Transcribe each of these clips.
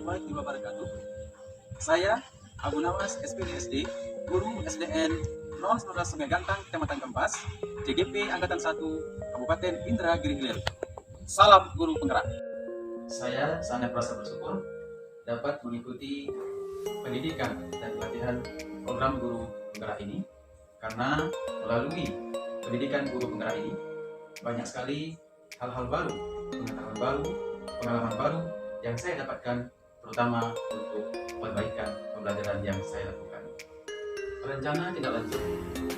warahmatullahi wabarakatuh. Saya Abu Nawas SPDSD, Guru SDN 019 Sungai Gantang, Kecamatan Kempas, CGP Angkatan 1, Kabupaten Indragiri Hilir. Salam Guru Penggerak. Saya sangat merasa bersyukur dapat mengikuti pendidikan dan pelatihan program Guru Penggerak ini, karena melalui pendidikan Guru Penggerak ini banyak sekali hal-hal baru, pengetahuan baru, pengalaman baru yang saya dapatkan, terutama untuk perbaikan pembelajaran yang saya lakukan. Rencana tindak lanjut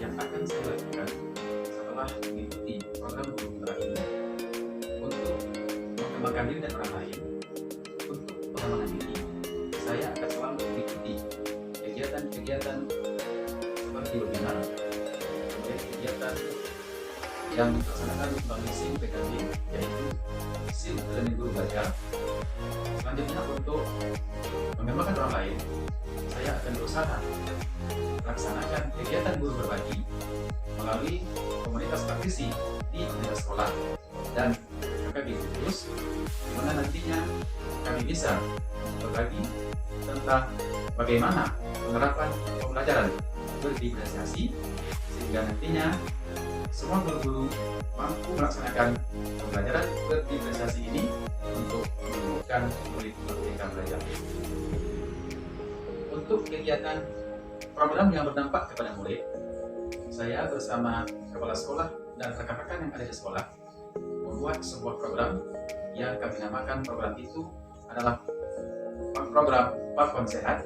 yang akan saya lakukan setelah mengikuti program Guru Penggerak ini untuk mengembangkan diri dan orang lain. Untuk pengembangan diri, saya akan selalu mengikuti kegiatan-kegiatan seperti webinar, kegiatan yang dilaksanakan melalui SIM PKB, yaitu SIM Learning Guru Belajar. Selanjutnya, untuk mengembangkan orang lain, saya akan berusaha melaksanakan kegiatan guru berbagi melalui komunitas praktisi di komunitas sekolah dan KKB khusus, di mana nantinya kami bisa berbagi tentang bagaimana penerapan pembelajaran berdiferensiasi, sehingga nantinya semua guru-guru mampu melaksanakan pembelajaran berdiferensiasi ini untuk menumbuhkan murid merdeka belajar. Untuk kegiatan program yang berdampak kepada murid, saya bersama kepala sekolah dan rekan-rekan yang ada di sekolah membuat sebuah program yang kami namakan program itu adalah program Papan Sehat,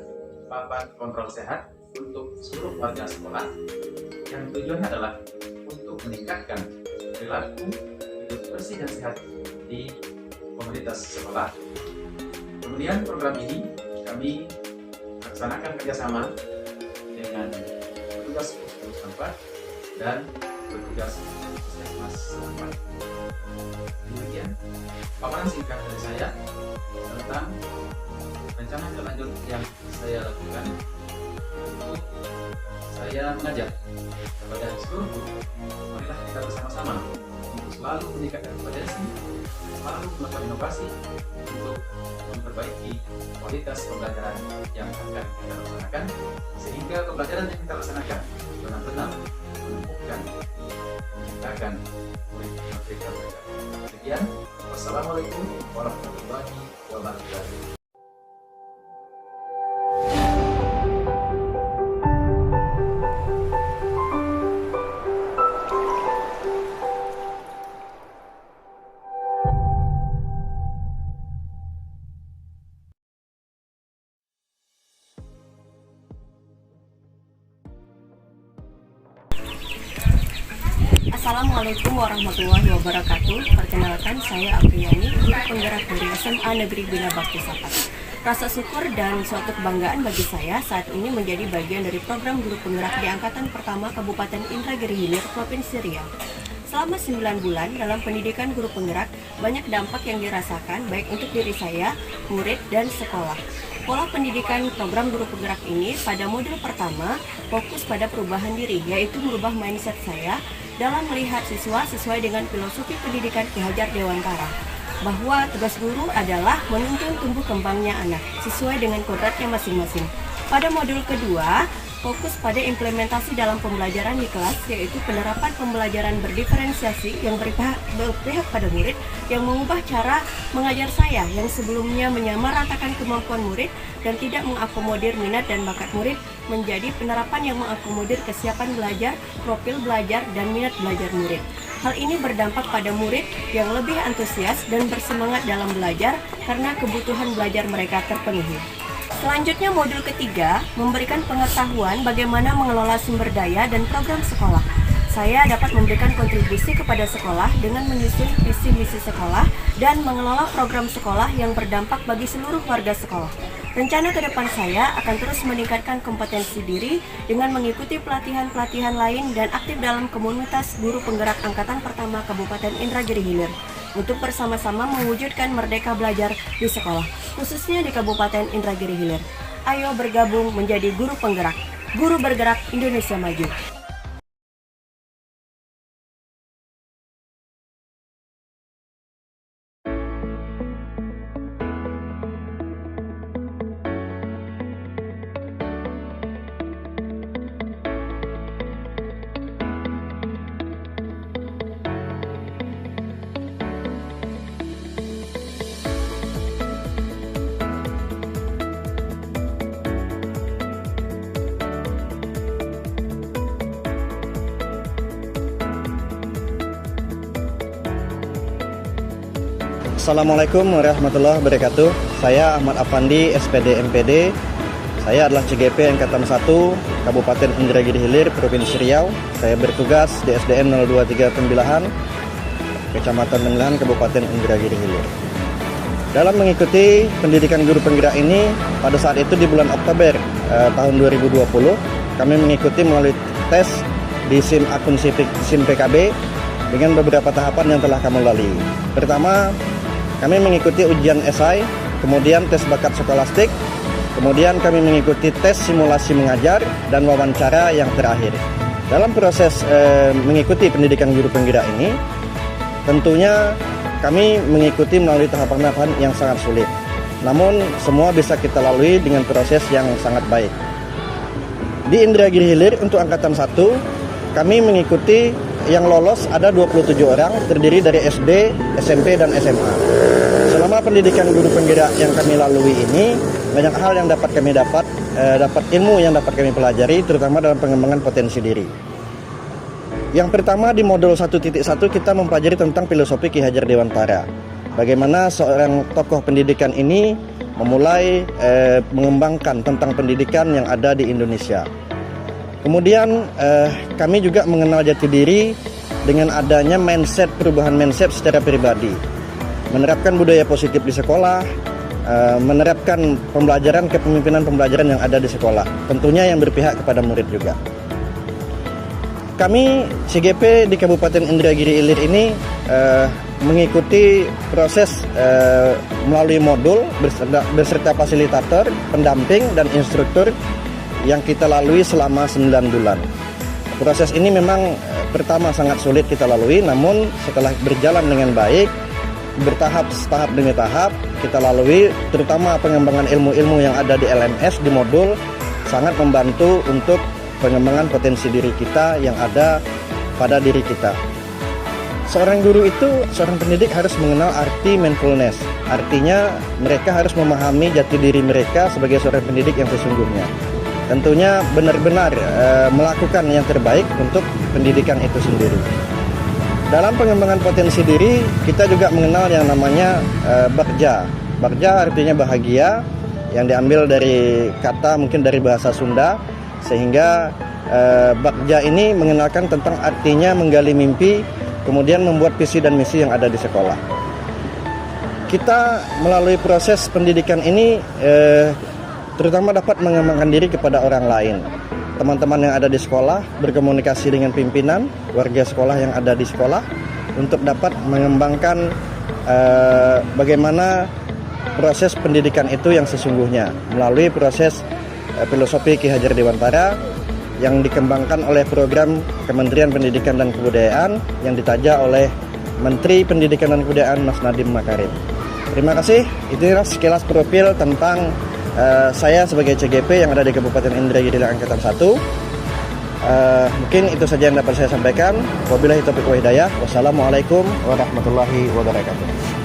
Papan Kontrol Sehat untuk seluruh warga sekolah, yang tujuannya adalah untuk meningkatkan perilaku hidup bersih dan sehat di komunitas sekolah. Kemudian program ini kami laksanakan kerjasama dengan petugas puskesmas setempat dan petugas puskesmas setempat. Demikian paparan singkat dari saya tentang rencana tindak lanjut yang saya lakukan. Untuk saya mengajak kepada seluruh guru, marilah kita bersama-sama untuk selalu meningkatkan kompetensi, selalu melakukan inovasi untuk memperbaiki kualitas pembelajaran yang akan kita laksanakan, sehingga pembelajaran yang kita laksanakan benar-benar menumbuhkan, menciptakan murid merdeka belajar. Sekian, wassalamualaikum warahmatullahi wabarakatuh. Assalamualaikum warahmatullahi wabarakatuh. Perkenalkan, saya Apriyani, guru penggerak dari SMA Negeri Bina Bakti Sapat. Rasa syukur dan suatu kebanggaan bagi saya saat ini menjadi bagian dari program guru penggerak di angkatan pertama Kabupaten Indragiri Hilir, Provinsi Riau. Selama 9 bulan dalam pendidikan guru penggerak, banyak dampak yang dirasakan baik untuk diri saya, murid, dan sekolah. Pola pendidikan program guru penggerak ini pada modul pertama fokus pada perubahan diri, yaitu merubah mindset saya dalam melihat siswa sesuai dengan filosofi pendidikan Ki Hajar Dewantara, bahwa tugas guru adalah menuntun tumbuh kembangnya anak sesuai dengan kodratnya masing-masing. Pada modul kedua, fokus pada implementasi dalam pembelajaran di kelas, yaitu penerapan pembelajaran berdiferensiasi yang berpihak pada murid, yang mengubah cara mengajar saya yang sebelumnya menyamaratakan kemampuan murid dan tidak mengakomodir minat dan bakat murid, menjadi penerapan yang mengakomodir kesiapan belajar, profil belajar, dan minat belajar murid. Hal ini berdampak pada murid yang lebih antusias dan bersemangat dalam belajar karena kebutuhan belajar mereka terpenuhi. Selanjutnya, modul ketiga memberikan pengetahuan bagaimana mengelola sumber daya dan program sekolah. Saya dapat memberikan kontribusi kepada sekolah dengan menyusun visi misi sekolah dan mengelola program sekolah yang berdampak bagi seluruh warga sekolah. Rencana ke depan saya akan terus meningkatkan kompetensi diri dengan mengikuti pelatihan-pelatihan lain dan aktif dalam komunitas guru penggerak angkatan pertama Kabupaten Indragiri Hilir untuk bersama-sama mewujudkan merdeka belajar di sekolah, khususnya di Kabupaten Indragiri Hilir. Ayo bergabung menjadi guru penggerak. Guru bergerak, Indonesia maju. Assalamualaikum warahmatullahi wabarakatuh. Saya Ahmad Afandi, SPD MPD. Saya adalah CGP Angkatan 1 Kabupaten Indragiri Hilir, Provinsi Riau. Saya bertugas di SDN 023 Tembilahan, Kecamatan Tembilahan, Kabupaten Indragiri Hilir. Dalam mengikuti pendidikan guru penggerak ini, pada saat itu di bulan Oktober tahun 2020, kami mengikuti melalui tes di SIM akun SIM PKB dengan beberapa tahapan yang telah kami lalui. Pertama, kami mengikuti ujian esai, kemudian tes bakat skolastik, kemudian kami mengikuti tes simulasi mengajar dan wawancara yang terakhir. Dalam proses mengikuti pendidikan guru penggerak ini, tentunya kami mengikuti melalui tahapan-tahapan yang sangat sulit. Namun semua bisa kita lalui dengan proses yang sangat baik. Di Indragiri Hilir untuk Angkatan 1, kami mengikuti yang lolos ada 27 orang, terdiri dari SD, SMP, dan SMA. Selama pendidikan guru penggerak yang kami lalui ini, banyak hal yang dapat ilmu yang dapat kami pelajari, terutama dalam pengembangan potensi diri. Yang pertama, di modul 1.1 kita mempelajari tentang filosofi Ki Hajar Dewantara. Bagaimana seorang tokoh pendidikan ini memulai mengembangkan tentang pendidikan yang ada di Indonesia. Kemudian kami juga mengenal jati diri dengan adanya perubahan mindset secara pribadi. Menerapkan budaya positif di sekolah, menerapkan kepemimpinan pembelajaran yang ada di sekolah. Tentunya yang berpihak kepada murid juga. Kami CGP di Kabupaten Indragiri Hilir ini mengikuti proses melalui modul beserta fasilitator, pendamping, dan instruktur yang kita lalui selama 9 bulan. Proses ini memang pertama sangat sulit kita lalui, namun setelah berjalan dengan baik, tahap demi tahap kita lalui, terutama pengembangan ilmu-ilmu yang ada di LMS di modul sangat membantu untuk pengembangan potensi diri kita yang ada pada diri kita. Seorang pendidik harus mengenal arti mindfulness. Artinya mereka harus memahami jati diri mereka sebagai seorang pendidik yang sesungguhnya. Tentunya benar-benar melakukan yang terbaik untuk pendidikan itu sendiri. Dalam pengembangan potensi diri, kita juga mengenal yang namanya bagja. Bagja artinya bahagia, yang diambil dari kata mungkin dari bahasa Sunda, sehingga bagja ini mengenalkan tentang artinya menggali mimpi, kemudian membuat visi dan misi yang ada di sekolah. Kita melalui proses pendidikan ini terutama dapat mengembangkan diri kepada orang lain. Teman-teman yang ada di sekolah berkomunikasi dengan pimpinan, warga sekolah yang ada di sekolah untuk dapat mengembangkan bagaimana proses pendidikan itu yang sesungguhnya melalui proses filosofi Ki Hajar Dewantara yang dikembangkan oleh program Kementerian Pendidikan dan Kebudayaan yang ditaja oleh Menteri Pendidikan dan Kebudayaan Mas Nadiem Makarim. Terima kasih. Itulah sekilas profil tentang saya sebagai CGP yang ada di Kabupaten Indragiri Angkatan 1. Mungkin itu saja yang dapat saya sampaikan. Wabillahi taufiq wa hidayah. Wassalamualaikum warahmatullahi wabarakatuh.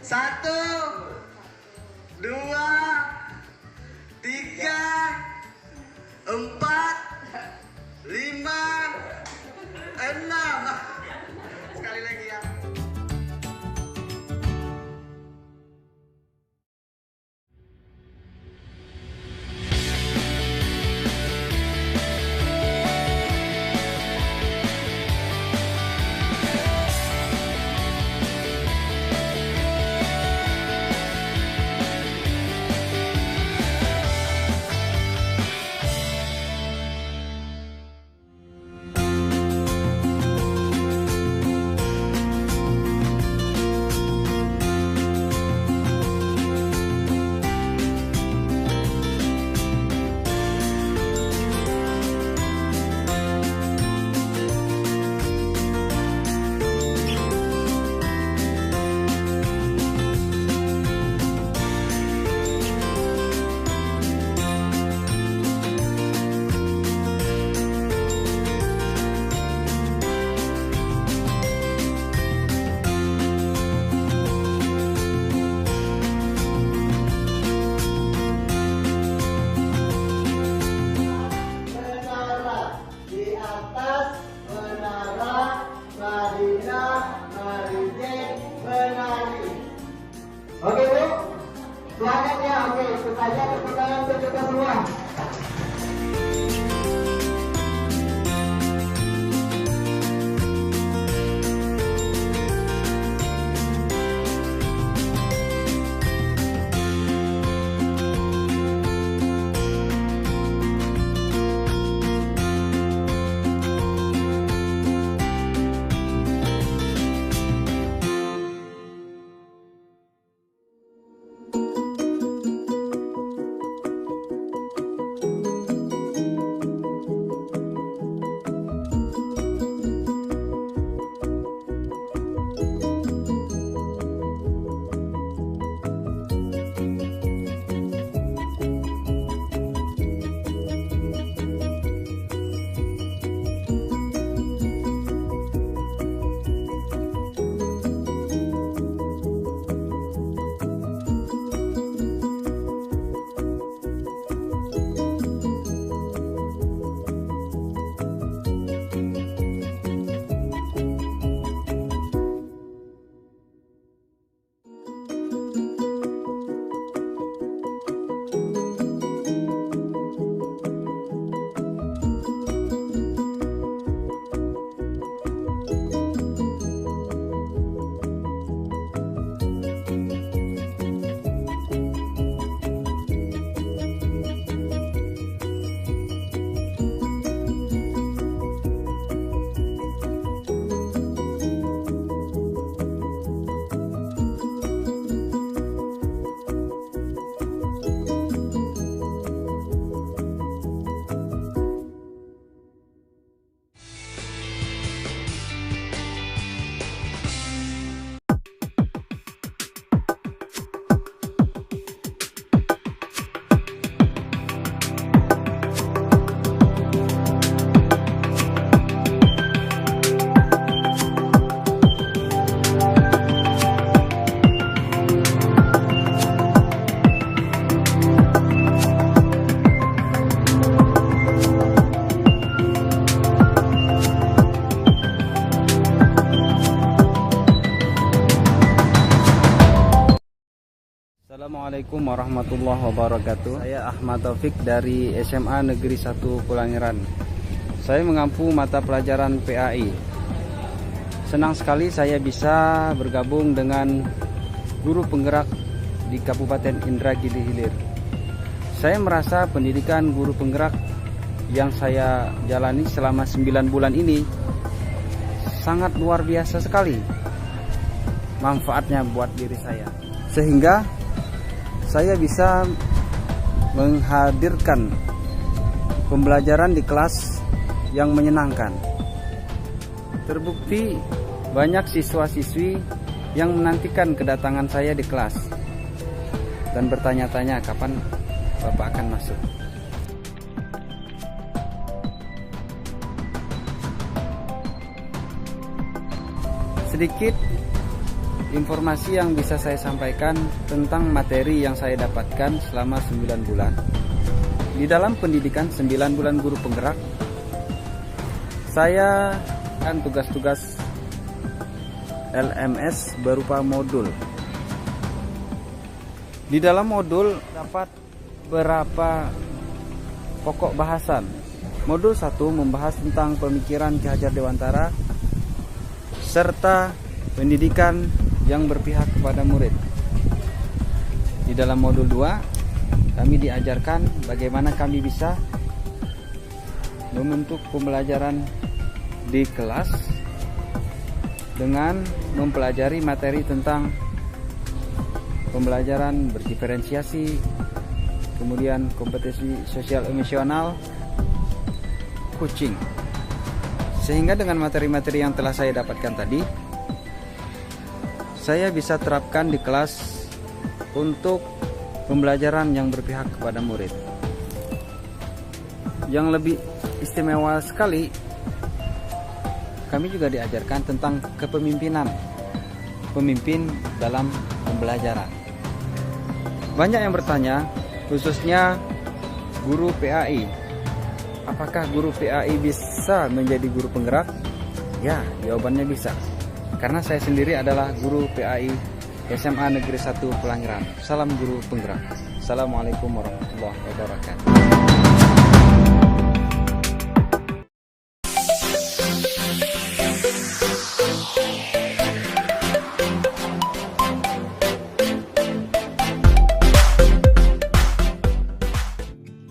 1, 2, 3, 4, 5, 6. Sekali lagi ya. Oke Bu, semangat ya. Oke, ikut aja tepuk tangan untuk kita semua. Assalamualaikum warahmatullahi wabarakatuh. Saya Ahmad Taufik dari SMA Negeri 1 Pulangiran. Saya mengampu mata pelajaran PAI. Senang sekali saya bisa bergabung dengan guru penggerak di Kabupaten Indragiri Hilir. Saya merasa pendidikan guru penggerak yang saya jalani selama 9 bulan ini sangat luar biasa sekali manfaatnya buat diri saya. Sehingga saya bisa menghadirkan pembelajaran di kelas yang menyenangkan. Terbukti banyak siswa-siswi yang menantikan kedatangan saya di kelas dan bertanya-tanya kapan Bapak akan masuk. Sedikit informasi yang bisa saya sampaikan tentang materi yang saya dapatkan selama 9 bulan. Di dalam pendidikan 9 bulan guru penggerak, saya kan tugas-tugas LMS berupa modul. Di dalam modul dapat beberapa pokok bahasan. Modul 1 membahas tentang pemikiran Ki Hajar Dewantara serta pendidikan yang berpihak kepada murid. Di dalam modul 2 kami diajarkan bagaimana kami bisa membentuk pembelajaran di kelas dengan mempelajari materi tentang pembelajaran berdiferensiasi, kemudian kompetensi sosial emosional, coaching. Sehingga dengan materi-materi yang telah saya dapatkan tadi, saya bisa terapkan di kelas untuk pembelajaran yang berpihak kepada murid. Yang lebih istimewa sekali, kami juga diajarkan tentang kepemimpinan, pemimpin dalam pembelajaran. Banyak yang bertanya, khususnya guru PAI, apakah guru PAI bisa menjadi guru penggerak? Ya, jawabannya bisa. Karena saya sendiri adalah guru PAI SMA Negeri 1 Pelangiran. Salam guru penggerak. Assalamualaikum warahmatullahi wabarakatuh.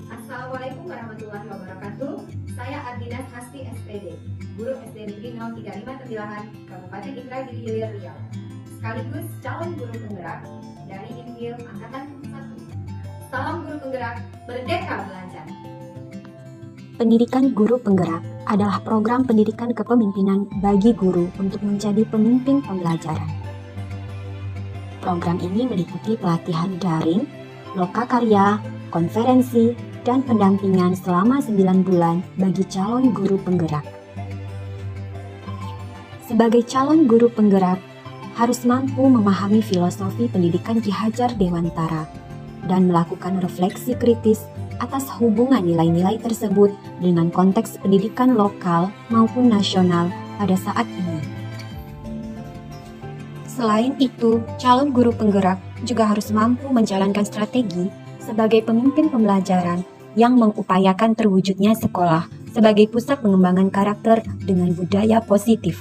Assalamualaikum warahmatullahi wabarakatuh. Saya Ardinas Hasti SPD, guru SD Negeri 035 Tembilahan, Kabupaten Indragiri Hilir, Riau. Sekaligus calon guru penggerak dari Inhil Angkatan 1. Salam guru penggerak, merdeka belajar. Pendidikan Guru Penggerak adalah program pendidikan kepemimpinan bagi guru untuk menjadi pemimpin pembelajaran. Program ini meliputi pelatihan daring, lokakarya, konferensi, dan pendampingan selama 9 bulan bagi calon guru penggerak. Sebagai calon guru penggerak, harus mampu memahami filosofi pendidikan Ki Hajar Dewantara dan melakukan refleksi kritis atas hubungan nilai-nilai tersebut dengan konteks pendidikan lokal maupun nasional pada saat ini. Selain itu, calon guru penggerak juga harus mampu menjalankan strategi sebagai pemimpin pembelajaran yang mengupayakan terwujudnya sekolah sebagai pusat pengembangan karakter dengan budaya positif,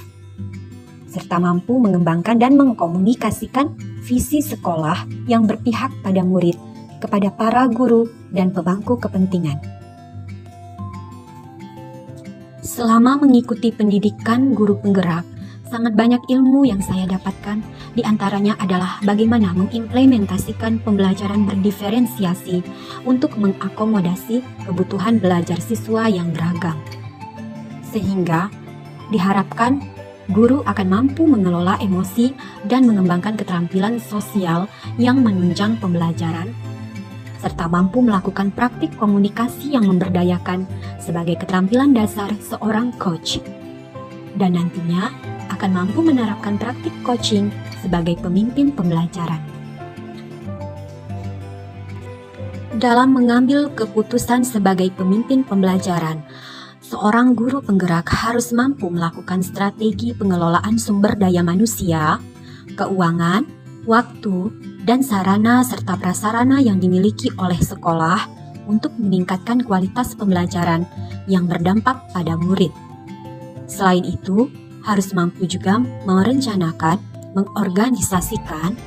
serta mampu mengembangkan dan mengkomunikasikan visi sekolah yang berpihak pada murid, kepada para guru, dan pemangku kepentingan. Selama mengikuti pendidikan guru penggerak, sangat banyak ilmu yang saya dapatkan, di antaranya adalah bagaimana mengimplementasikan pembelajaran berdiferensiasi untuk mengakomodasi kebutuhan belajar siswa yang beragam. Sehingga diharapkan guru akan mampu mengelola emosi dan mengembangkan keterampilan sosial yang menunjang pembelajaran, serta mampu melakukan praktik komunikasi yang memberdayakan sebagai keterampilan dasar seorang coach. Dan nantinya akan mampu menerapkan praktik coaching sebagai pemimpin pembelajaran. Dalam mengambil keputusan sebagai pemimpin pembelajaran, seorang guru penggerak harus mampu melakukan strategi pengelolaan sumber daya manusia, keuangan, waktu, dan sarana serta prasarana yang dimiliki oleh sekolah untuk meningkatkan kualitas pembelajaran yang berdampak pada murid. Selain itu, harus mampu juga merencanakan, mengorganisasikan,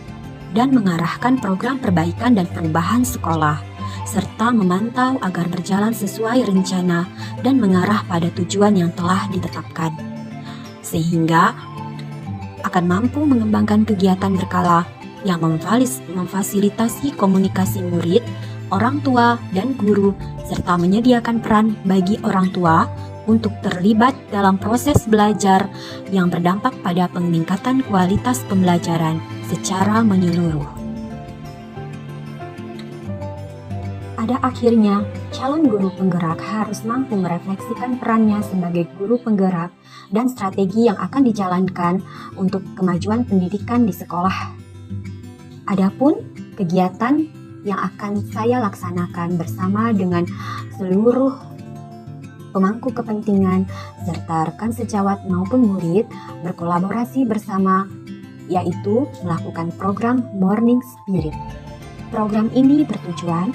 dan mengarahkan program perbaikan dan perubahan sekolah, serta memantau agar berjalan sesuai rencana dan mengarah pada tujuan yang telah ditetapkan. Sehingga akan mampu mengembangkan kegiatan berkala yang memfasilitasi komunikasi murid, orang tua, dan guru, serta menyediakan peran bagi orang tua untuk terlibat dalam proses belajar yang berdampak pada peningkatan kualitas pembelajaran secara menyeluruh. Pada akhirnya, calon guru penggerak harus mampu merefleksikan perannya sebagai guru penggerak dan strategi yang akan dijalankan untuk kemajuan pendidikan di sekolah. Adapun kegiatan yang akan saya laksanakan bersama dengan seluruh pemangku kepentingan serta rekan sejawat maupun murid berkolaborasi bersama, yaitu melakukan program Morning Spirit. Program ini bertujuan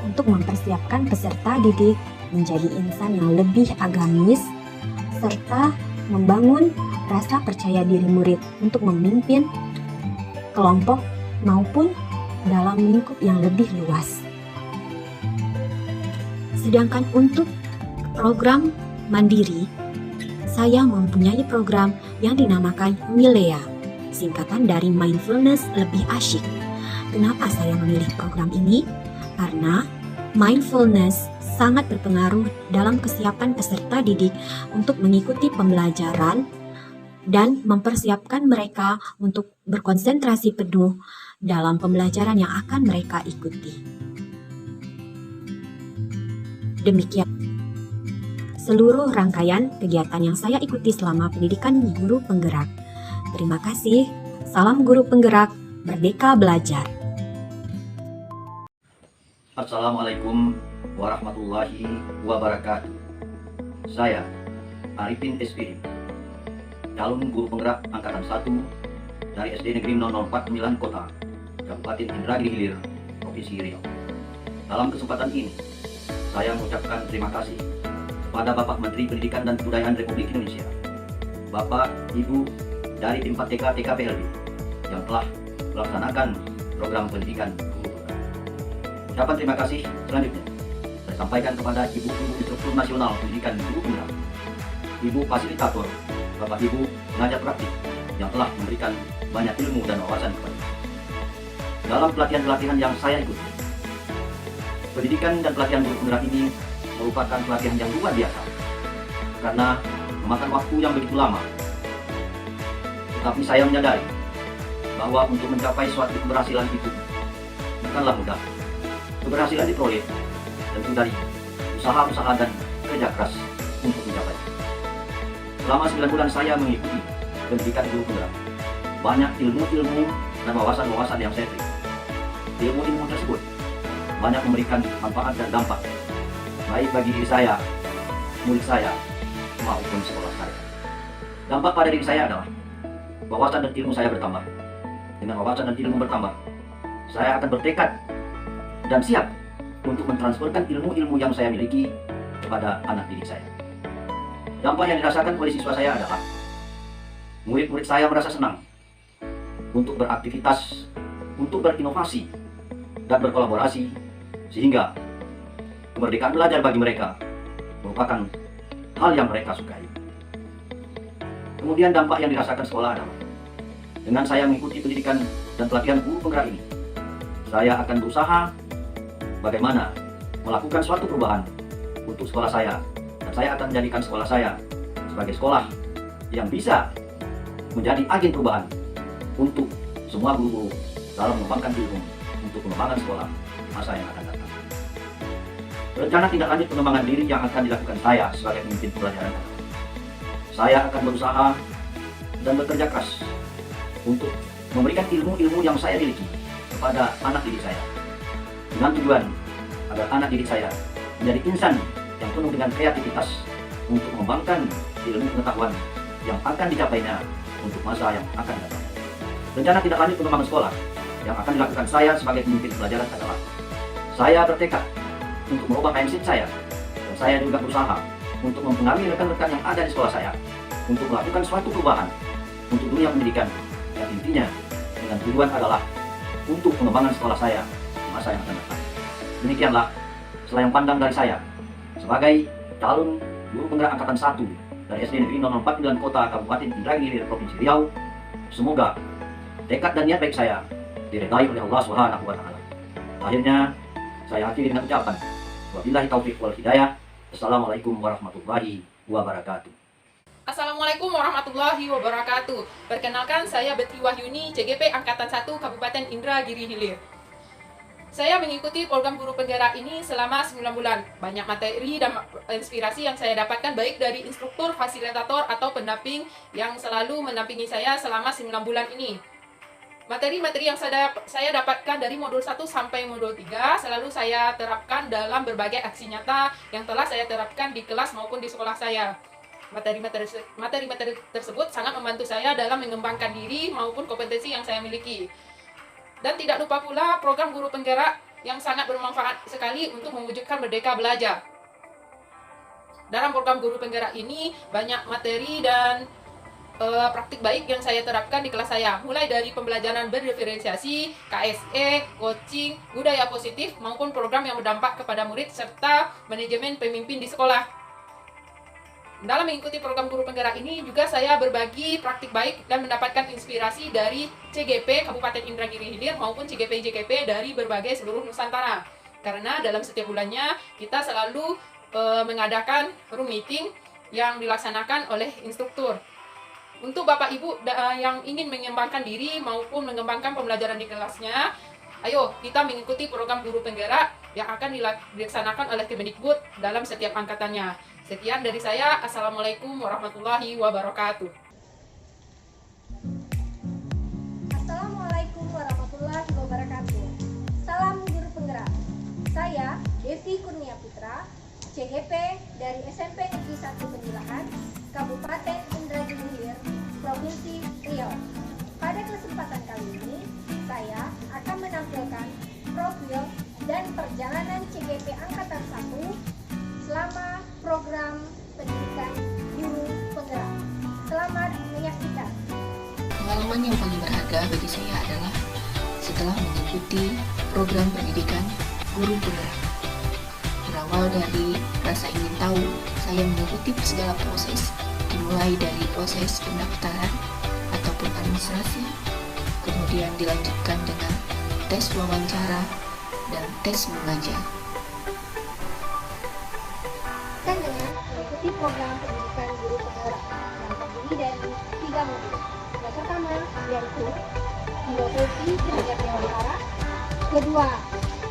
untuk mempersiapkan peserta didik menjadi insan yang lebih agamis serta membangun rasa percaya diri murid untuk memimpin kelompok maupun dalam lingkup yang lebih luas. Sedangkan untuk program mandiri, saya mempunyai program yang dinamakan Milea, singkatan dari Mindfulness Lebih Asyik. Kenapa saya memilih program ini? Karena mindfulness sangat berpengaruh dalam kesiapan peserta didik untuk mengikuti pembelajaran dan mempersiapkan mereka untuk berkonsentrasi penuh dalam pembelajaran yang akan mereka ikuti. Demikian seluruh rangkaian kegiatan yang saya ikuti selama pendidikan guru penggerak. Terima kasih. Salam guru penggerak, merdeka belajar. Assalamualaikum warahmatullahi wabarakatuh. Saya Arifin SPD, calon guru penggerak angkatan 1 dari SD Negeri 049 Kota, Kabupaten Indragiri Hilir, Provinsi Riau. Dalam kesempatan ini, saya mengucapkan terima kasih kepada Bapak Menteri Pendidikan dan Kebudayaan Republik Indonesia, Bapak Ibu dari tim 4TK TKPLB yang telah melaksanakan program pendidikan guru penggerak. Ucapan terima kasih selanjutnya saya sampaikan kepada Ibu-Ibu Instruktur Nasional Pendidikan Guru Penggerak, Ibu Fasilitator, Bapak Ibu pengajar praktik yang telah memberikan banyak ilmu dan wawasan kepada saya. Dalam pelatihan-pelatihan yang saya ikuti, pendidikan dan pelatihan guru penggerak ini merupakan pelatihan yang luar biasa karena memakan waktu yang begitu lama. Tetapi saya menyadari bahwa untuk mencapai suatu keberhasilan itu bukanlah mudah. Keberhasilan diperoleh tentu dari usaha-usaha dan kerja keras untuk mencapai. Selama 9 bulan saya mengikuti pendidikan guru penggerak, banyak ilmu-ilmu dan wawasan-wawasan yang saya terima. Ilmu-ilmu tersebut banyak memberikan manfaat dan dampak baik bagi diri saya, murid saya, maupun sekolah saya. Dampak pada diri saya adalah wawasan dan ilmu saya bertambah. Dengan wawasan dan ilmu bertambah, saya akan bertekad dan siap untuk mentransferkan ilmu-ilmu yang saya miliki kepada anak didik saya. Dampak yang dirasakan oleh siswa saya adalah murid-murid saya merasa senang untuk beraktivitas, untuk berinovasi dan berkolaborasi, sehingga kemerdekaan belajar bagi mereka merupakan hal yang mereka sukai. Kemudian dampak yang dirasakan sekolah adalah dengan saya mengikuti pendidikan dan pelatihan guru penggerak ini, saya akan berusaha bagaimana melakukan suatu perubahan untuk sekolah saya, dan saya akan menjadikan sekolah saya sebagai sekolah yang bisa menjadi agen perubahan untuk semua guru dalam mengembangkan ilmu untuk pengembangan sekolah di masa yang akan datang. Rencana tindak lanjut pengembangan diri yang akan dilakukan saya sebagai pemimpin pembelajaran, saya akan berusaha dan bekerja keras untuk memberikan ilmu-ilmu yang saya miliki kepada anak didik saya, dengan tujuan agar anak didik saya menjadi insan yang penuh dengan kreativitas untuk mengembangkan ilmu pengetahuan yang akan dicapainya untuk masa yang akan datang. Rencana tindak lanjut pengembangan sekolah yang akan dilakukan saya sebagai pemimpin pelajaran adalah saya bertekad untuk merubah mindset saya, dan saya juga berusaha untuk mempengaruhi rekan-rekan yang ada di sekolah saya untuk melakukan suatu perubahan untuk dunia pendidikan yang intinya dengan tujuan adalah untuk pengembangan sekolah saya di masa yang akan datang. Demikianlah selayang pandang dari saya sebagai calon guru penggerak angkatan 1 dari SD Negeri 049 Kota Kabupaten Indragiri Hilir Provinsi Riau. Semoga tekad dan niat baik saya diridai oleh Allah Subhanahu wa taala. Akhirnya saya akhiri dengan ucapan wabillahi taufiq wal hidayah. Assalamualaikum warahmatullahi wabarakatuh. Assalamualaikum warahmatullahi wabarakatuh. Perkenalkan, saya Betri Wahyuni, CGP Angkatan 1 Kabupaten Indragiri Hilir. Saya mengikuti program guru penggerak ini selama 9 bulan. Banyak materi dan inspirasi yang saya dapatkan baik dari instruktur, fasilitator, atau pendamping yang selalu mendampingi saya selama 9 bulan ini. Materi-materi yang saya dapatkan dari modul 1 sampai modul 3 selalu saya terapkan dalam berbagai aksi nyata yang telah saya terapkan di kelas maupun di sekolah saya. Materi-materi tersebut sangat membantu saya dalam mengembangkan diri maupun kompetensi yang saya miliki. Dan tidak lupa pula program guru penggerak yang sangat bermanfaat sekali untuk mewujudkan merdeka belajar. Dalam program guru penggerak ini banyak materi dan praktik baik yang saya terapkan di kelas saya, mulai dari pembelajaran berdiferensiasi, KSE, coaching, budaya positif, maupun program yang berdampak kepada murid serta manajemen pemimpin di sekolah. Dalam mengikuti program guru penggerak ini juga saya berbagi praktik baik dan mendapatkan inspirasi dari CGP Kabupaten Indragiri Hilir maupun CGP-JGP dari berbagai seluruh Nusantara. Karena dalam setiap bulannya kita selalu mengadakan room meeting yang dilaksanakan oleh instruktur. Untuk Bapak Ibu yang ingin mengembangkan diri maupun mengembangkan pembelajaran di kelasnya, ayo kita mengikuti program guru penggerak yang akan dilaksanakan oleh Kemendikbud dalam setiap angkatannya. Sekian dari saya. Assalamualaikum warahmatullahi wabarakatuh. Assalamualaikum warahmatullahi wabarakatuh. Salam guru penggerak. Saya Devi Kurnia Putra, CGP dari SMP Negeri 1 Benilahan, Kabupaten Indragiri Hilir, Provinsi Riau. Pada kesempatan kali ini, saya akan menampilkan profil dan perjalanan CGP Angkatan 1 selama program pendidikan guru penggerak. Selamat menyaksikan. Pengalaman yang paling berharga bagi saya adalah setelah mengikuti program pendidikan guru penggerak. Berawal dari rasa ingin tahu, saya mengikuti segala proses, dimulai dari proses pendaftaran ataupun administrasi, kemudian dilanjutkan dengan tes wawancara dan tes mengajar. Dengan mengikuti program pendidikan guru penggerak yang terdiri dari 3 modul. Yang pertama yaitu filosofi sejak dewasa, kedua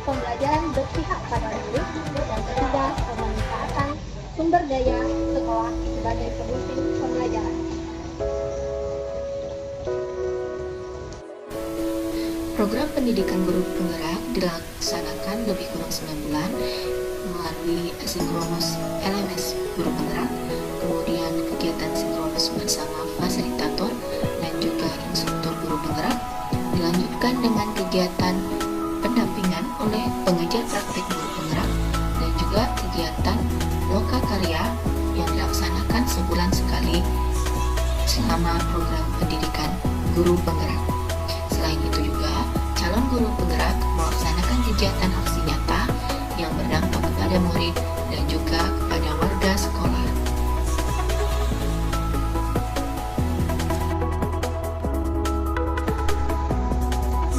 pembelajaran berpihak pada murid, dan ketiga pemanfaatan sumber daya sekolah sebagai pemimpin pembelajaran. Program pendidikan guru penggerak dilaksanakan lebih kurang 9 bulan melalui asinkronus LMS guru penggerak, kemudian kegiatan sinkronus bersama fasilitator dan juga instruktur guru penggerak, dilanjutkan dengan kegiatan pendampingan oleh pengajar praktik guru penggerak, dan juga kegiatan loka karya yang dilaksanakan sebulan sekali selama program pendidikan guru penggerak. Selain itu juga, calon guru penggerak melaksanakan kegiatan aksi nyata yang berdampak kepada murid dan juga kepada warga sekolah.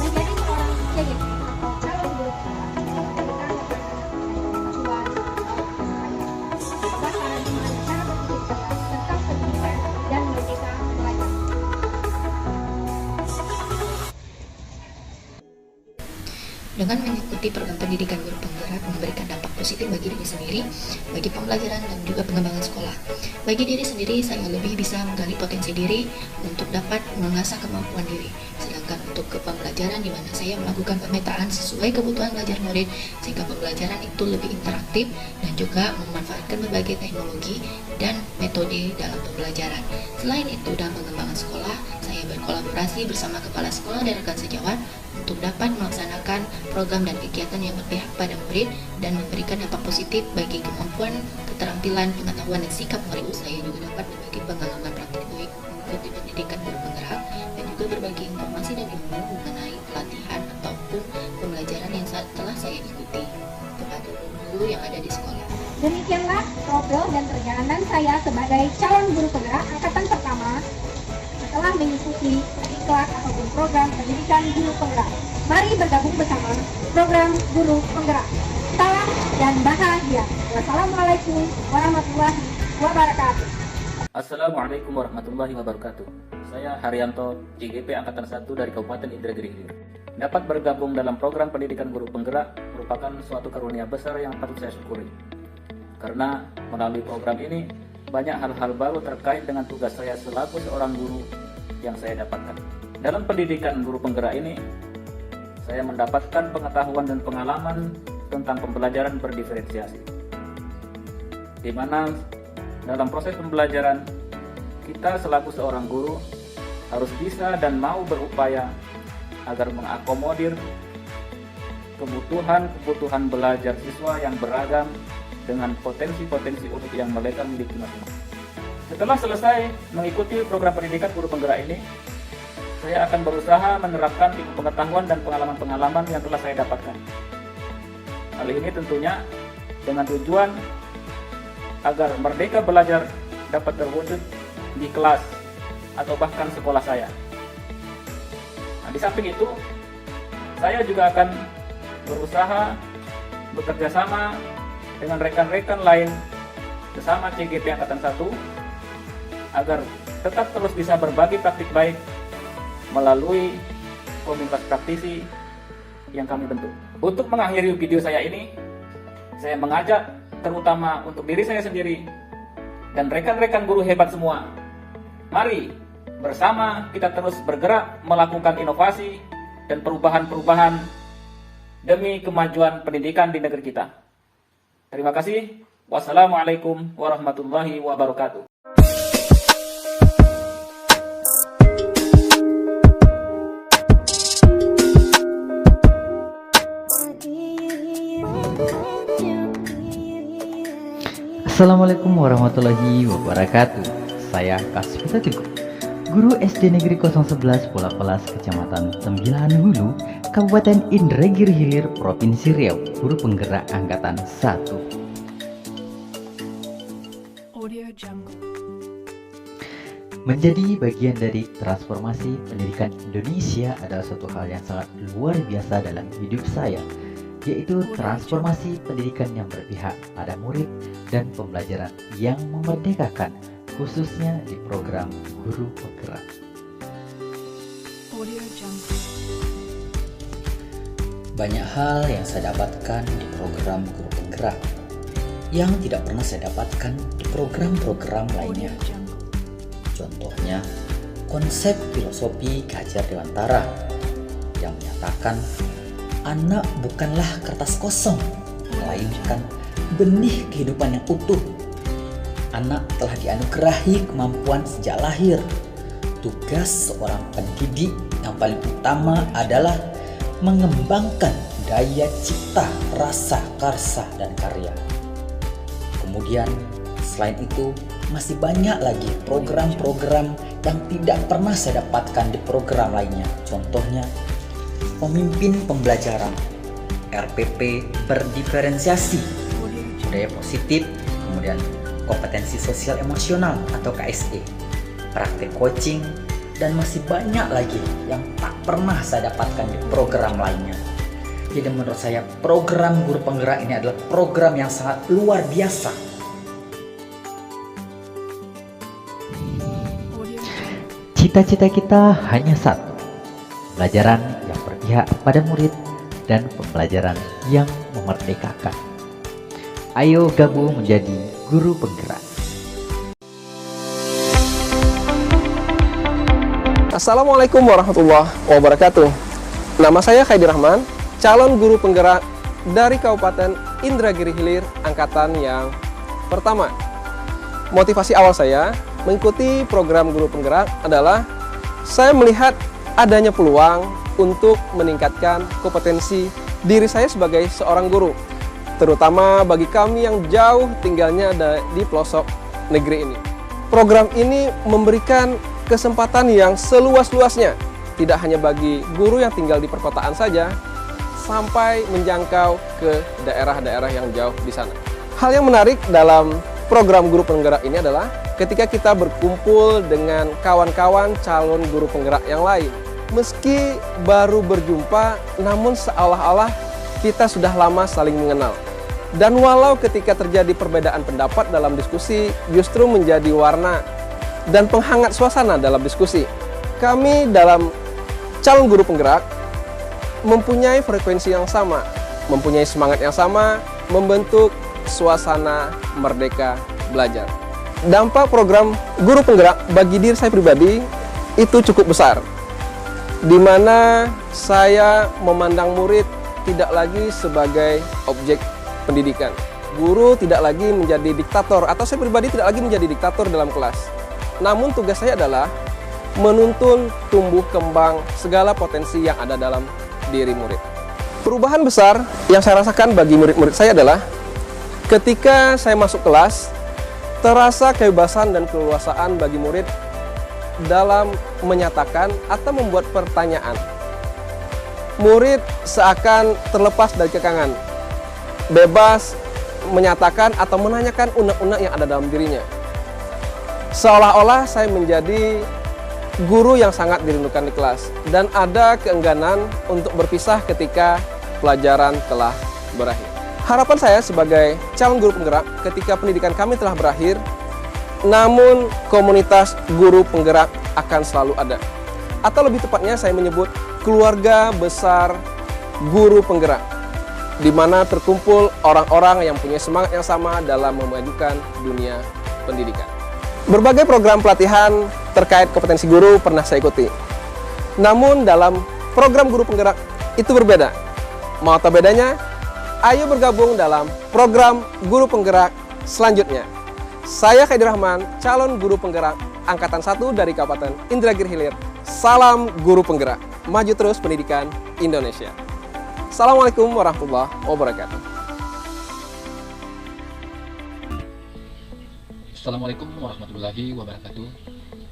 Menjadi seorang CGP atau calon guru penggerak, cara berpikir cerdas tentang pendidikan dan merdeka belajar. Dengan mengikuti program pendidikan guru penggerak memberikan dampak positif bagi diri sendiri, bagi pembelajaran dan juga pengembangan sekolah. Bagi diri sendiri, saya lebih bisa menggali potensi diri untuk dapat mengasah kemampuan diri. Sedangkan untuk ke pembelajaran di mana saya melakukan pemetaan sesuai kebutuhan belajar murid, sehingga pembelajaran itu lebih interaktif dan juga memanfaatkan berbagai teknologi dan metode dalam pembelajaran. Selain itu, dalam pengembangan sekolah, saya berkolaborasi bersama kepala sekolah dan rekan sejawat untuk dapat melaksanakan program dan kegiatan yang berpihak pada murid dan memberikan dampak positif bagi kemampuan, keterampilan, pengetahuan, dan sikap murid. Saya juga dapat berbagi pengalaman praktik baik mengikuti pendidikan guru penggerak dan juga berbagi informasi dan ilmu mengenai pelatihan ataupun pembelajaran yang telah saya ikuti kepada guru yang ada di sekolah. Demikianlah profil dan perjalanan saya sebagai calon guru penggerak angkatan pertama setelah mengikuti kelas ataupun program pendidikan guru penggerak. Mari bergabung bersama program guru penggerak. Salam dan bahagia. Wassalamualaikum warahmatullahi wabarakatuh. Assalamualaikum warahmatullahi wabarakatuh. Saya Haryanto, JGP Angkatan 1 dari Kabupaten Indragiri Hilir. Dapat bergabung dalam program pendidikan guru penggerak merupakan suatu karunia besar yang patut saya syukuri. Karena melalui program ini, banyak hal-hal baru terkait dengan tugas saya selaku seorang guru yang saya dapatkan. Dalam pendidikan guru penggerak ini, saya mendapatkan pengetahuan dan pengalaman tentang pembelajaran berdiferensiasi. Di mana dalam proses pembelajaran, kita selaku seorang guru harus bisa dan mau berupaya agar mengakomodir kebutuhan belajar siswa yang beragam dengan potensi-potensi unik yang mereka miliki masing-masing. Setelah selesai mengikuti program pendidikan guru penggerak ini, saya akan berusaha menerapkan ilmu pengetahuan dan pengalaman-pengalaman yang telah saya dapatkan. Hal ini tentunya dengan tujuan agar merdeka belajar dapat terwujud di kelas atau bahkan sekolah saya. Nah, di samping itu, saya juga akan berusaha bekerja sama dengan rekan-rekan lain bersama CGP Angkatan 1 agar tetap terus bisa berbagi praktik baik melalui komunitas praktisi yang kami bentuk. Untuk mengakhiri video saya ini, saya mengajak terutama untuk diri saya sendiri dan rekan-rekan guru hebat semua. Mari bersama kita terus bergerak melakukan inovasi dan perubahan-perubahan demi kemajuan pendidikan di negeri kita. Terima kasih. Wassalamualaikum warahmatullahi wabarakatuh. Assalamualaikum warahmatullahi wabarakatuh. Saya Kasvita Teguh, Guru SD Negeri 011 Pola Pelas, Kecamatan 9 Hulu, Kabupaten Indragiri Hilir, Provinsi Riau, Guru Penggerak Angkatan 1. Menjadi bagian dari transformasi pendidikan Indonesia adalah suatu hal yang sangat luar biasa dalam hidup saya, yaitu transformasi pendidikan yang berpihak pada murid dan pembelajaran yang memerdekakan, khususnya di program Guru Penggerak. Banyak hal yang saya dapatkan di program Guru Penggerak yang tidak pernah saya dapatkan di program-program lainnya. Contohnya, konsep filosofi Ki Hajar Dewantara yang menyatakan anak bukanlah kertas kosong, melainkan benih kehidupan yang utuh. Anak telah dianugerahi kemampuan sejak lahir. Tugas seorang pendidik yang paling utama adalah mengembangkan daya cipta, rasa, karsa, dan karya. Kemudian, selain itu, masih banyak lagi program-program yang tidak pernah saya dapatkan di program lainnya. Contohnya, pemimpin pembelajaran, RPP berdiferensiasi, budaya positif, kemudian kompetensi sosial emosional atau KSE, praktek coaching, dan masih banyak lagi yang tak pernah saya dapatkan di program lainnya. Jadi menurut saya program Guru Penggerak ini adalah program yang sangat luar biasa. Cita-cita kita hanya satu, pelajaran yang berpihak pada murid dan pembelajaran yang memerdekakan. Ayo gabung menjadi Guru Penggerak. Assalamualaikum warahmatullahi wabarakatuh. Nama saya Khaidi Rahman, calon guru penggerak dari Kabupaten Indragiri Hilir, angkatan yang pertama. Motivasi awal saya mengikuti program Guru Penggerak adalah saya melihat adanya peluang untuk meningkatkan kompetensi diri saya sebagai seorang guru, terutama bagi kami yang jauh tinggalnya di pelosok negeri ini. Program ini memberikan kesempatan yang seluas-luasnya, tidak hanya bagi guru yang tinggal di perkotaan saja, sampai menjangkau ke daerah-daerah yang jauh di sana. Hal yang menarik dalam program Guru Penggerak ini adalah ketika kita berkumpul dengan kawan-kawan calon guru penggerak yang lain. Meski baru berjumpa, namun seolah-olah kita sudah lama saling mengenal. Dan walau ketika terjadi perbedaan pendapat dalam diskusi, justru menjadi warna dan penghangat suasana dalam diskusi. Kami dalam calon guru penggerak mempunyai frekuensi yang sama, mempunyai semangat yang sama, membentuk suasana merdeka belajar. Dampak program guru penggerak bagi diri saya pribadi itu cukup besar, di mana saya memandang murid tidak lagi sebagai objek pendidikan. Guru tidak lagi menjadi diktator, atau saya pribadi tidak lagi menjadi diktator dalam kelas. Namun tugas saya adalah menuntun tumbuh kembang segala potensi yang ada dalam diri murid. Perubahan besar yang saya rasakan bagi murid-murid saya adalah ketika saya masuk kelas, terasa kebebasan dan keleluasaan bagi murid dalam menyatakan atau membuat pertanyaan. Murid seakan terlepas dari kekangan, bebas menyatakan atau menanyakan unek-unek yang ada dalam dirinya. Seolah-olah saya menjadi guru yang sangat dirindukan di kelas, dan ada keengganan untuk berpisah ketika pelajaran telah berakhir. Harapan saya sebagai calon guru penggerak ketika pendidikan kami telah berakhir, namun komunitas guru penggerak akan selalu ada. Atau lebih tepatnya saya menyebut keluarga besar guru penggerak, di mana terkumpul orang-orang yang punya semangat yang sama dalam memajukan dunia pendidikan. Berbagai program pelatihan terkait kompetensi guru pernah saya ikuti. Namun dalam program guru penggerak itu berbeda. Mau tahu bedanya? Ayo bergabung dalam program guru penggerak selanjutnya. Saya Khaidir Rahman, calon guru penggerak Angkatan 1 dari Kabupaten Indragiri Hilir. Salam guru penggerak, maju terus pendidikan Indonesia. Assalamualaikum warahmatullahi wabarakatuh. Assalamualaikum warahmatullahi wabarakatuh.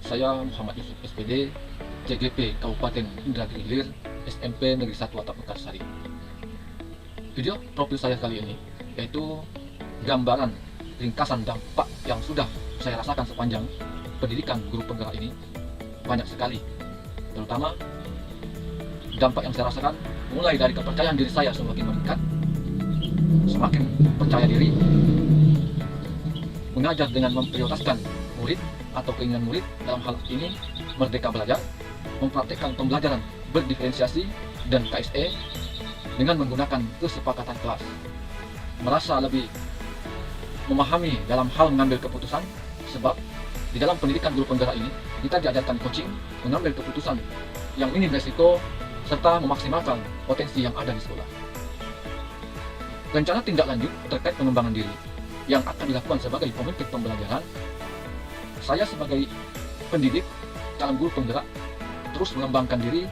Saya Muhammad Yusuf SPD, CGP Kabupaten Indragiri Hilir, SMP Negeri 1 Atap Mekarsari. Video profil saya kali ini yaitu gambaran ringkasan dampak yang sudah saya rasakan sepanjang pendidikan guru penggerak ini. Banyak sekali, terutama dampak yang saya rasakan mulai dari kepercayaan diri saya semakin meningkat, semakin percaya diri, mengajar dengan memprioritaskan murid atau keinginan murid, dalam hal ini merdeka belajar, mempraktikkan pembelajaran berdiferensiasi dan KSE dengan menggunakan kesepakatan kelas, merasa lebih memahami dalam hal mengambil keputusan, sebab di dalam pendidikan guru penggerak ini kita diajarkan coaching, mengambil keputusan yang minim resiko, serta memaksimalkan potensi yang ada di sekolah. Rencana tindak lanjut terkait pengembangan diri yang akan dilakukan sebagai pemimpin pembelajaran, saya sebagai pendidik, calon guru penggerak, terus mengembangkan diri,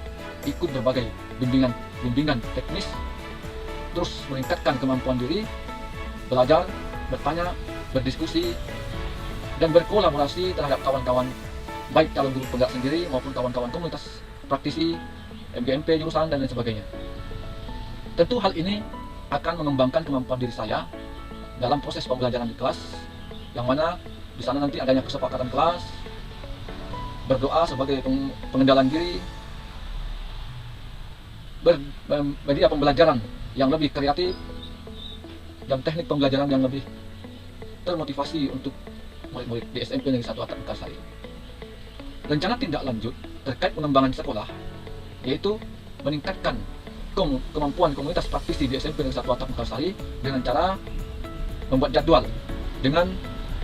ikut berbagai bimbingan teknis, terus meningkatkan kemampuan diri, belajar, bertanya, berdiskusi, dan berkolaborasi terhadap kawan-kawan, baik calon guru penggerak sendiri maupun kawan-kawan komunitas praktisi, MGMP, jurusan, dan lain sebagainya. Tentu hal ini akan mengembangkan kemampuan diri saya dalam proses pembelajaran di kelas, yang mana di sana nanti adanya kesepakatan kelas, berdoa sebagai pengendalian diri, media pembelajaran yang lebih kreatif, dan teknik pembelajaran yang lebih termotivasi untuk murid-murid di SMP Negeri 1 Atap Mekarsari. Rencana tindak lanjut terkait pengembangan sekolah yaitu meningkatkan kemampuan komunitas praktisi di SMP Negeri 1 Atap Mekarsari dengan cara membuat jadwal dengan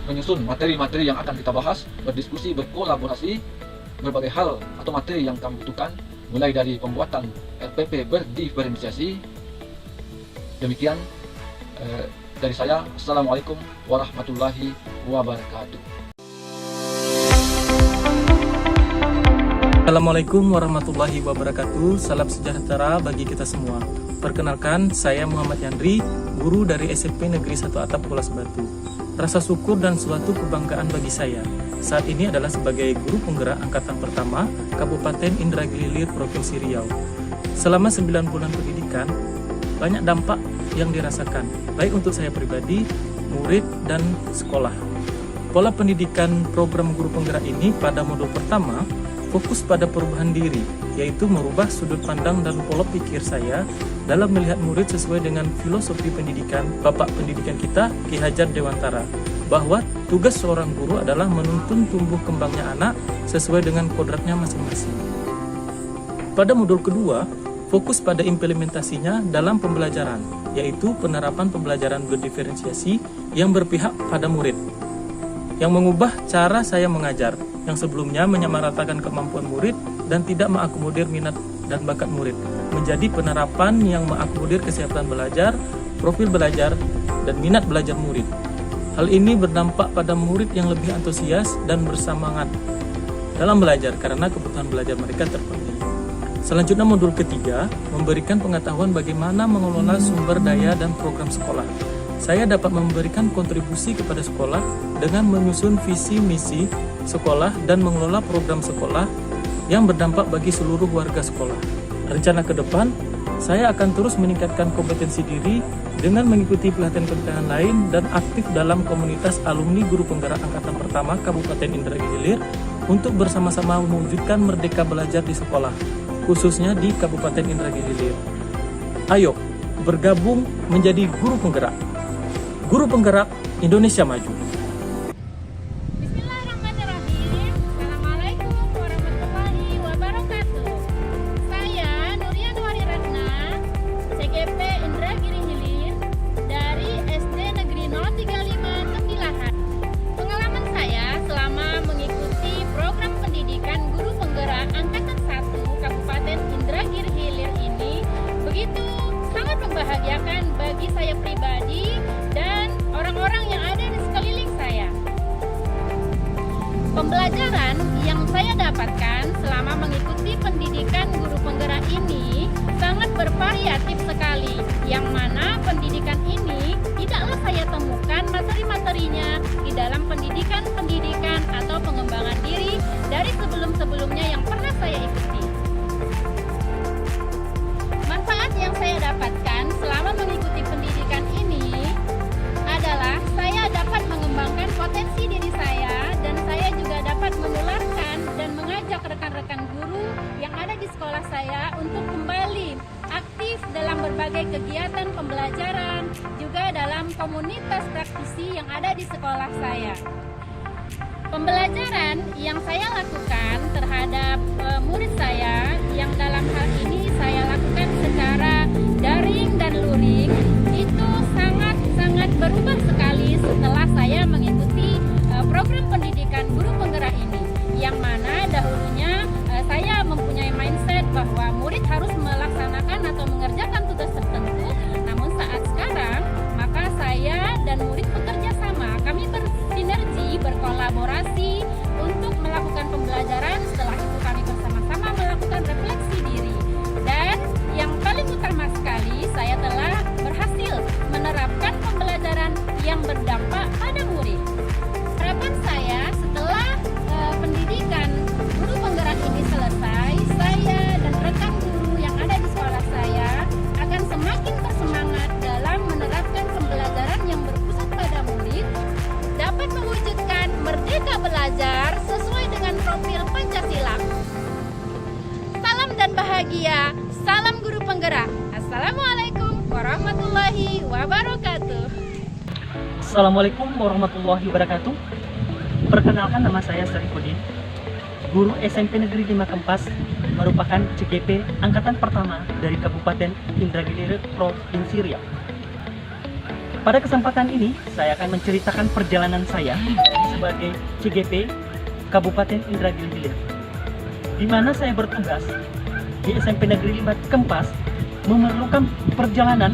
menyusun materi-materi yang akan kita bahas, berdiskusi, berkolaborasi, berbagai hal atau materi yang kami butuhkan, mulai dari pembuatan RPP berdiferensiasi. Demikian dari saya. Assalamualaikum warahmatullahi wabarakatuh. Assalamualaikum warahmatullahi wabarakatuh. Salam sejahtera bagi kita semua. Perkenalkan, saya Muhammad Yandri, guru dari SMP Negeri 1 Atap Pulas Batu. Rasa syukur dan suatu kebanggaan bagi saya saat ini adalah sebagai guru penggerak angkatan pertama Kabupaten Indragiri Hilir, Provinsi Riau. Selama 9 bulan pendidikan, banyak dampak yang dirasakan, baik untuk saya pribadi, murid, dan sekolah. Pola pendidikan program guru penggerak ini pada modul pertama fokus pada perubahan diri, yaitu merubah sudut pandang dan pola pikir saya dalam melihat murid sesuai dengan filosofi pendidikan Bapak Pendidikan kita, Ki Hajar Dewantara, bahwa tugas seorang guru adalah menuntun tumbuh kembangnya anak sesuai dengan kodratnya masing-masing. Pada modul kedua, fokus pada implementasinya dalam pembelajaran, yaitu penerapan pembelajaran berdiferensiasi yang berpihak pada murid, yang mengubah cara saya mengajar, yang sebelumnya menyamaratakan kemampuan murid dan tidak mengakomodir minat dan bakat murid, menjadi penerapan yang mengakomodir kesiapan belajar, profil belajar, dan minat belajar murid. Hal ini berdampak pada murid yang lebih antusias dan bersemangat dalam belajar karena kebutuhan belajar mereka terpenuhi. Selanjutnya modul ketiga, memberikan pengetahuan bagaimana mengelola sumber daya dan program sekolah. Saya dapat memberikan kontribusi kepada sekolah dengan menyusun visi misi sekolah dan mengelola program sekolah yang berdampak bagi seluruh warga sekolah. Rencana ke depan, saya akan terus meningkatkan kompetensi diri dengan mengikuti pelatihan-pelatihan lain dan aktif dalam komunitas alumni guru penggerak angkatan pertama Kabupaten Indragiri Hilir untuk bersama-sama mewujudkan merdeka belajar di sekolah, khususnya di Kabupaten Indragiri Hilir. Ayo, bergabung menjadi guru penggerak. Guru penggerak Indonesia Maju. Bismillahirrahmanirrahim. Assalamualaikum warahmatullahi wabarakatuh. Saya Nuria Nuari Ratna, CGP Indragiri Hilir dari SD Negeri 035 Tembilahan. Pengalaman saya selama mengikuti program pendidikan guru penggerak angkatan 1 Kabupaten Indragiri Hilir ini begitu sangat membahagiakan bagi saya pribadi dan orang-orang yang ada di sekeliling saya. Pembelajaran yang saya dapatkan selama mengikuti pendidikan guru penggerak ini sangat bervariatif sekali, yang mana pendidikan ini tidaklah saya temukan materi-materinya di dalam pendidikan atau pengembangan diri dari sebelum-sebelumnya yang pernah saya ikuti. Manfaat yang saya dapatkan selama mengikuti pendidikan ini adalah saya dapat mengembangkan potensi diri saya dan saya juga dapat menularkan dan mengajak rekan-rekan guru yang ada di sekolah saya untuk kembali aktif dalam berbagai kegiatan pembelajaran, juga dalam komunitas praktisi yang ada di sekolah saya. Pembelajaran yang saya lakukan terhadap murid saya yang dalam hal ini saya lakukan secara daring dan luring itu sangat berubah sekali setelah saya mengikuti program pendidikan guru penggerak ini, yang mana dahulunya saya mempunyai mindset bahwa murid harus melaksanakan atau mengerjakan tugas tertentu, namun saat sekarang maka saya dan murid bekerja sama, kami bersinergi, berkolaborasi untuk melakukan pembelajaran. Setelah itu kami bersama-sama melakukan refleksi diri, dan yang paling utama sekali saya telah berhasil menerapkan pembelajaran yang berdampak pada murid. Harapan saya setelah pendidikan guru penggerak ini selesai, saya dan rekan guru yang ada di sekolah saya akan semakin bersemangat dalam menerapkan pembelajaran yang berpusat pada murid, dapat mewujudkan merdeka belajar sesuai dengan profil Pancasila. Salam dan bahagia, salam guru penggerak. Assalamualaikum warahmatullahi wabarakatuh. Assalamualaikum warahmatullahi wabarakatuh. Perkenalkan, nama saya Sarifudin, guru SMP Negeri 5 Kempas, merupakan CGP angkatan pertama dari Kabupaten Indragiri Hilir, Provinsi Riau. Pada kesempatan ini, saya akan menceritakan perjalanan saya sebagai CGP Kabupaten Indragiri Hilir, di mana saya bertugas di SMP Negeri 5 Kempas, memerlukan perjalanan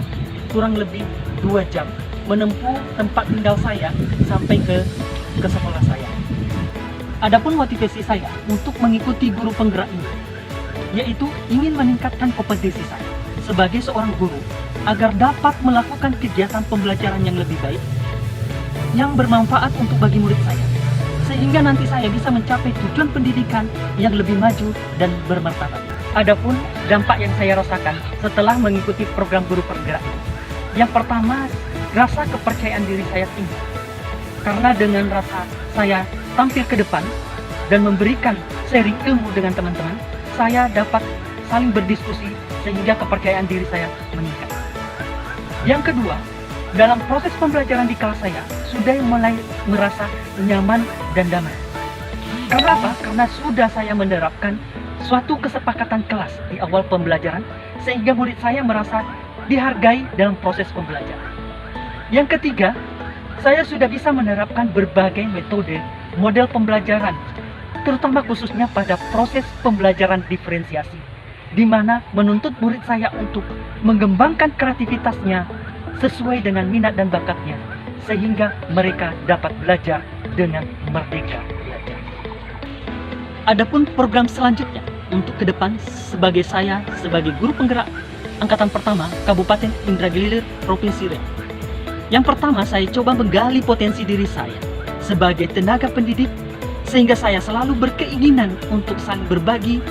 kurang lebih 2 jam menempuh tempat tinggal saya sampai ke sekolah saya. Adapun motivasi saya untuk mengikuti guru penggerak ini, yaitu ingin meningkatkan kompetensi saya sebagai seorang guru agar dapat melakukan kegiatan pembelajaran yang lebih baik, yang bermanfaat untuk bagi murid saya, sehingga nanti saya bisa mencapai tujuan pendidikan yang lebih maju dan bermartabat. Adapun dampak yang saya rasakan setelah mengikuti program guru penggerak ini, yang pertama, rasa kepercayaan diri saya tinggi. Karena dengan rasa saya tampil ke depan dan memberikan sharing ilmu dengan teman-teman, saya dapat saling berdiskusi sehingga kepercayaan diri saya meningkat. Yang kedua, dalam proses pembelajaran di kelas saya sudah mulai merasa nyaman dan damai. Karena apa? Karena sudah saya menerapkan suatu kesepakatan kelas di awal pembelajaran, sehingga murid saya merasa dihargai dalam proses pembelajaran. Yang ketiga, saya sudah bisa menerapkan berbagai metode model pembelajaran, terutama khususnya pada proses pembelajaran diferensiasi, di mana menuntut murid saya untuk mengembangkan kreativitasnya sesuai dengan minat dan bakatnya, sehingga mereka dapat belajar dengan merdeka belajar. Adapun program selanjutnya untuk ke depan sebagai guru penggerak Angkatan Pertama Kabupaten Indragiri Hilir, Provinsi Riau. Yang pertama, saya coba menggali potensi diri saya sebagai tenaga pendidik, sehingga saya selalu berkeinginan untuk saling berbagi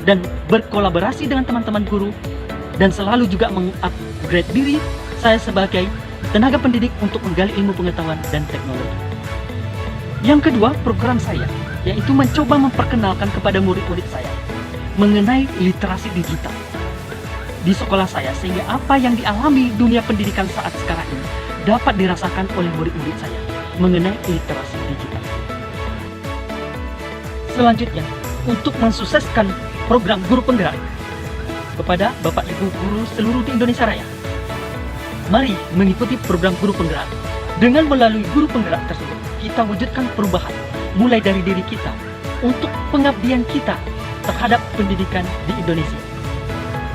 dan berkolaborasi dengan teman-teman guru, dan selalu juga mengupgrade diri saya sebagai tenaga pendidik untuk menggali ilmu pengetahuan dan teknologi. Yang kedua, program saya yaitu mencoba memperkenalkan kepada murid-murid saya mengenai literasi digital di sekolah saya, sehingga apa yang dialami dunia pendidikan saat sekarang ini dapat dirasakan oleh murid-murid saya mengenai literasi digital. Selanjutnya, untuk mensukseskan program guru penggerak kepada Bapak Ibu guru seluruh di Indonesia Raya, mari mengikuti program guru penggerak. Dengan melalui guru penggerak tersebut, kita wujudkan perubahan mulai dari diri kita untuk pengabdian kita terhadap pendidikan di Indonesia.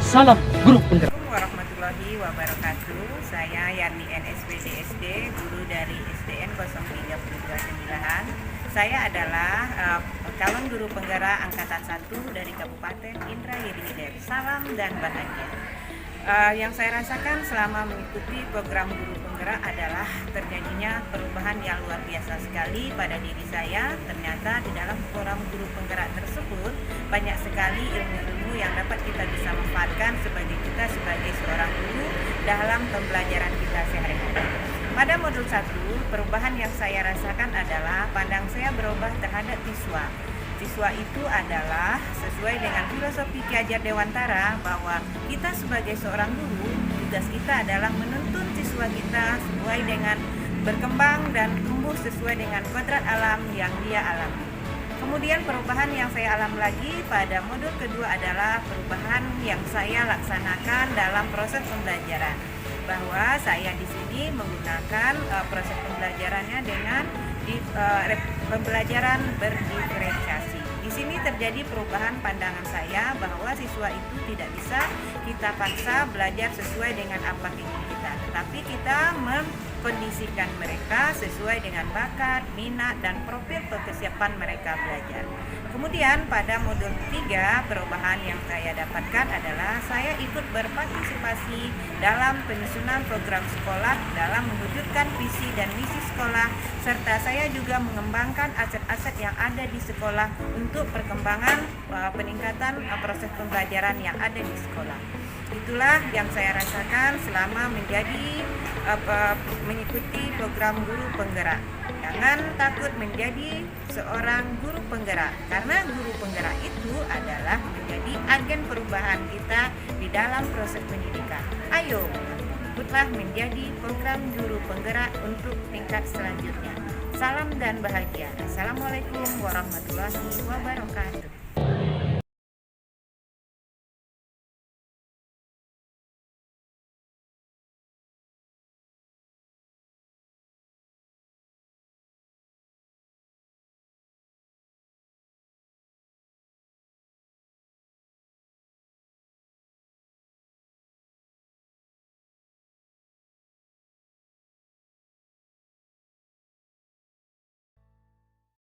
Salam guru penggerak. Warahmatullahi wabarakatuh. Saya Yani NSPD SD, guru dari SDN 03 Pendidikan. Saya adalah calon guru penggerak Angkatan 1 dari Kabupaten Indragiri Hilir. Salam dan bahagia. Yang saya rasakan selama mengikuti program guru penggerak adalah terjadinya perubahan yang luar biasa sekali pada diri saya. Ternyata di dalam program guru penggerak tersebut banyak sekali ilmu-ilmu yang dapat kita bisa manfaatkan kita sebagai seorang guru dalam pembelajaran kita sehari-hari. Pada modul 1, perubahan yang saya rasakan adalah pandang saya berubah terhadap siswa. Siswa itu adalah sesuai dengan filosofi Ki Hajar Dewantara, bahwa kita sebagai seorang guru, tugas kita adalah menuntun siswa kita sesuai dengan berkembang dan tumbuh sesuai dengan kodrat alam yang dia alami. Kemudian perubahan yang saya alami lagi pada modul kedua adalah perubahan yang saya laksanakan dalam proses pembelajaran, bahwa saya di sini menggunakan proses pembelajarannya dengan pembelajaran berdiferensiasi. Di sini terjadi perubahan pandangan saya bahwa siswa itu tidak bisa kita paksa belajar sesuai dengan apa keinginan kita, tetapi kita mengkondisikan mereka sesuai dengan bakat, minat, dan profil kesiapan mereka belajar. Kemudian pada modul 3, perubahan yang saya dapatkan adalah saya ikut berpartisipasi dalam penyusunan program sekolah dalam mewujudkan visi dan misi sekolah, serta saya juga mengembangkan aset-aset yang ada di sekolah untuk perkembangan peningkatan proses pembelajaran yang ada di sekolah. Itulah yang saya rasakan selama mengikuti program guru penggerak. Jangan takut menjadi seorang guru penggerak, karena guru penggerak itu adalah menjadi agen perubahan kita di dalam proses pendidikan. Ayo, ikutlah menjadi program guru penggerak untuk tingkat selanjutnya. Salam dan bahagia. Assalamualaikum warahmatullahi wabarakatuh.